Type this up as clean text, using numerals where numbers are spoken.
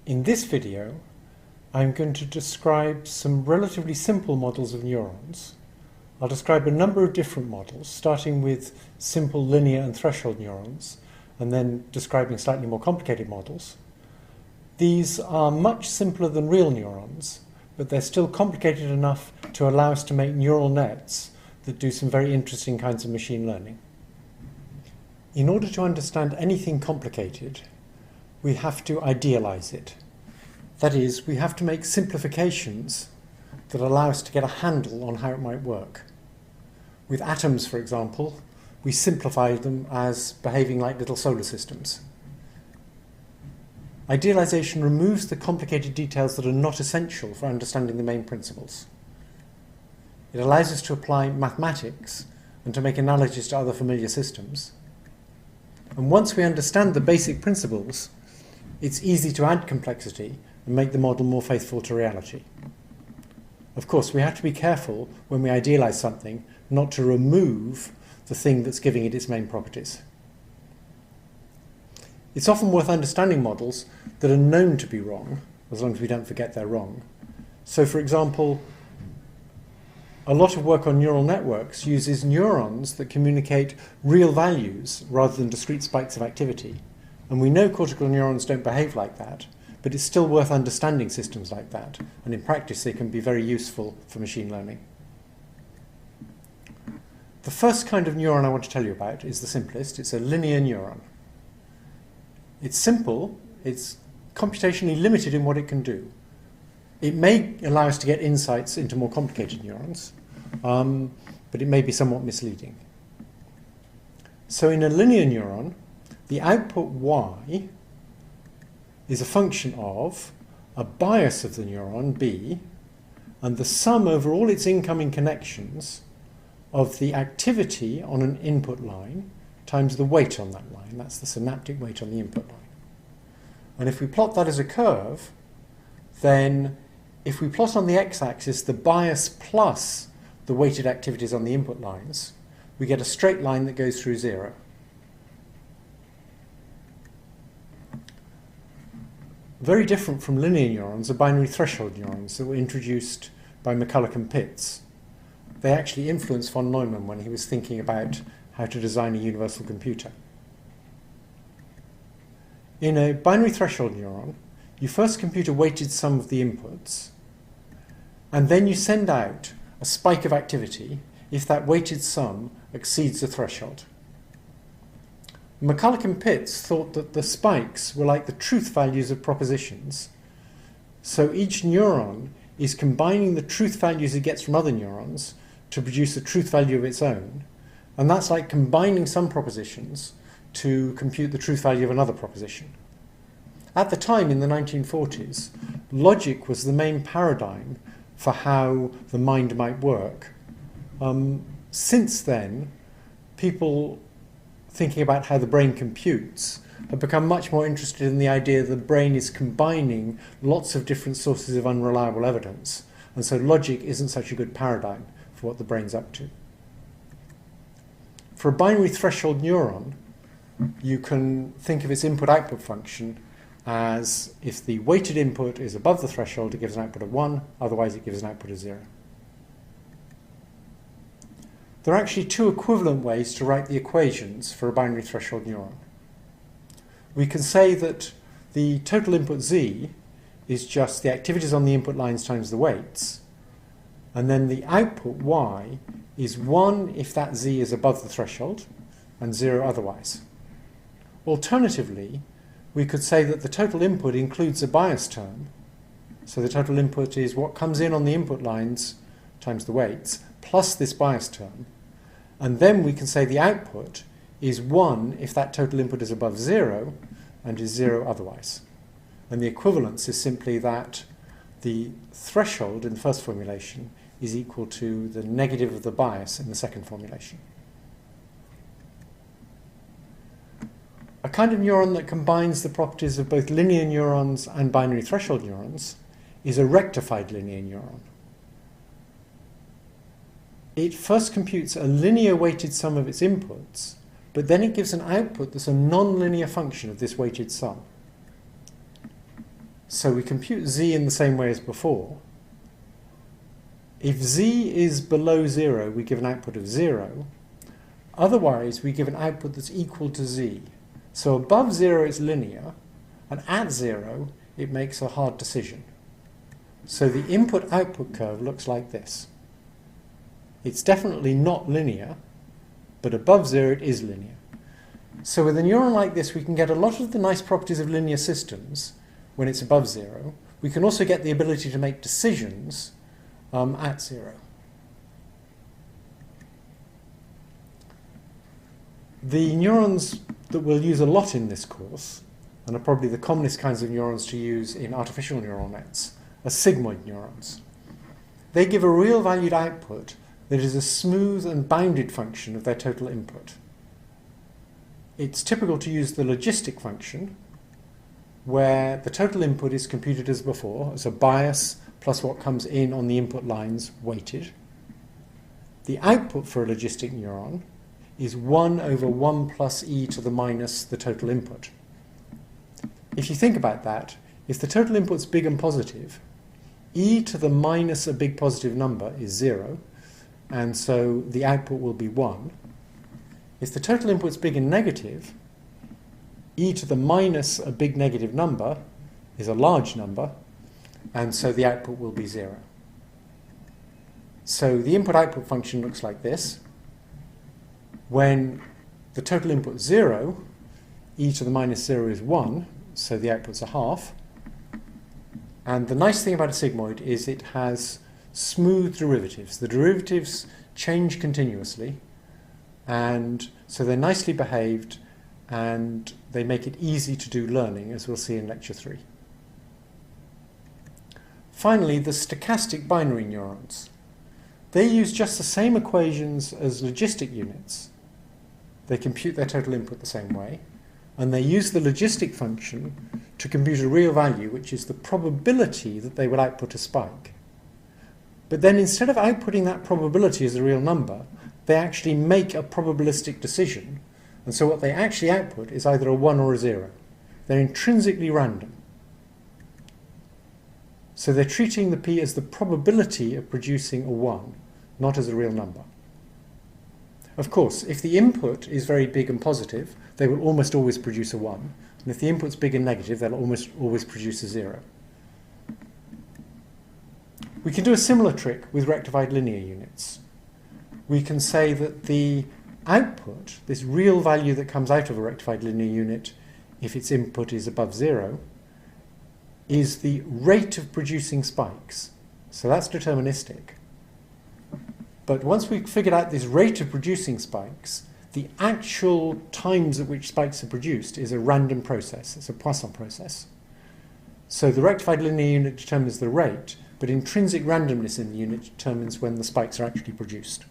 In this video, I'm going to describe some relatively simple models of neurons. I'll describe a number of different models, starting with simple linear and threshold neurons, and then describing slightly more complicated models. These are much simpler than real neurons, but they're still complicated enough to allow us to make neural nets that do some very interesting kinds of machine learning. In order to understand anything complicated, we have to idealize it. That is, we have to make simplifications that allow us to get a handle on how it might work. With atoms, for example, we simplify them as behaving like little solar systems. Idealization removes the complicated details that are not essential for understanding the main principles. It allows us to apply mathematics and to make analogies to other familiar systems. And once we understand the basic principles, it's easy to add complexity and make the model more faithful to reality. Of course, we have to be careful when we idealize something not to remove the thing that's giving it its main properties. It's often worth understanding models that are known to be wrong, as long as we don't forget they're wrong. So, for example, a lot of work on neural networks uses neurons that communicate real values rather than discrete spikes of activity. And we know cortical neurons don't behave like that, but it's still worth understanding systems like that. And in practice, they can be very useful for machine learning. The first kind of neuron I want to tell you about is the simplest. It's a linear neuron. It's simple. It's computationally limited in what it can do. It may allow us to get insights into more complicated neurons, but it may be somewhat misleading. So in a linear neuron, the output y is a function of a bias of the neuron, b, and the sum over all its incoming connections of the activity on an input line times the weight on that line. That's the synaptic weight on the input line. And if we plot that as a curve, then if we plot on the x-axis the bias plus the weighted activities on the input lines, we get a straight line that goes through 0. Very different from linear neurons are binary threshold neurons that were introduced by McCulloch and Pitts. They actually influenced von Neumann when he was thinking about how to design a universal computer. In a binary threshold neuron, you first compute a weighted sum of the inputs, and then you send out a spike of activity if that weighted sum exceeds the threshold. McCulloch and Pitts thought that the spikes were like the truth values of propositions. So each neuron is combining the truth values it gets from other neurons to produce a truth value of its own. And that's like combining some propositions to compute the truth value of another proposition. At the time, in the 1940s, logic was the main paradigm for how the mind might work. Since then, people thinking about how the brain computes have become much more interested in the idea that the brain is combining lots of different sources of unreliable evidence, and so logic isn't such a good paradigm for what the brain's up to. For a binary threshold neuron, you can think of its input-output function as if the weighted input is above the threshold, it gives an output of 1, otherwise it gives an output of 0. There are actually two equivalent ways to write the equations for a binary threshold neuron. We can say that the total input z is just the activities on the input lines times the weights, and then the output y is 1 if that z is above the threshold, and 0 otherwise. Alternatively, we could say that the total input includes a bias term, so the total input is what comes in on the input lines times the weights, plus this bias term, and then we can say the output is 1 if that total input is above 0 and is 0 otherwise. And the equivalence is simply that the threshold in the first formulation is equal to the negative of the bias in the second formulation. A kind of neuron that combines the properties of both linear neurons and binary threshold neurons is a rectified linear neuron. It first computes a linear weighted sum of its inputs, but then it gives an output that's a non-linear function of this weighted sum. So we compute z in the same way as before. If z is below 0, we give an output of 0. Otherwise, we give an output that's equal to z. So above 0 it's linear, and at 0 it makes a hard decision. So the input-output curve looks like this. It's definitely not linear, but above 0 it is linear. So with a neuron like this, we can get a lot of the nice properties of linear systems when it's above 0. We can also get the ability to make decisions at 0. The neurons that we'll use a lot in this course, and are probably the commonest kinds of neurons to use in artificial neural nets, are sigmoid neurons. They give a real valued output that is a smooth and bounded function of their total input. It's typical to use the logistic function, where the total input is computed as before, as a bias plus what comes in on the input lines weighted. The output for a logistic neuron is 1 over 1 plus e to the minus the total input. If you think about that, if the total input's big and positive, e to the minus a big positive number is 0, and so the output will be 1. If the total input's big and negative, e to the minus a big negative number is a large number, and so the output will be 0. So the input-output function looks like this. When the total input is 0, e to the minus 0 is 1, so the output's a half. And the nice thing about a sigmoid is it has smooth derivatives. The derivatives change continuously, and so they're nicely behaved, and they make it easy to do learning, as we'll see in lecture 3. Finally, the stochastic binary neurons. They use just the same equations as logistic units. They compute their total input the same way, and they use the logistic function to compute a real value, which is the probability that they will output a spike. But then instead of outputting that probability as a real number, they actually make a probabilistic decision, and so what they actually output is either a 1 or a 0. They're intrinsically random. So they're treating the p as the probability of producing a 1, not as a real number. Of course, if the input is very big and positive, they will almost always produce a 1. And if the input's big and negative, they'll almost always produce a 0. We can do a similar trick with rectified linear units. We can say that the output, this real value that comes out of a rectified linear unit, if its input is above 0, is the rate of producing spikes. So that's deterministic. But once we've figured out this rate of producing spikes, the actual times at which spikes are produced is a random process. It's a Poisson process. So the rectified linear unit determines the rate, but intrinsic randomness in the unit determines when the spikes are actually produced.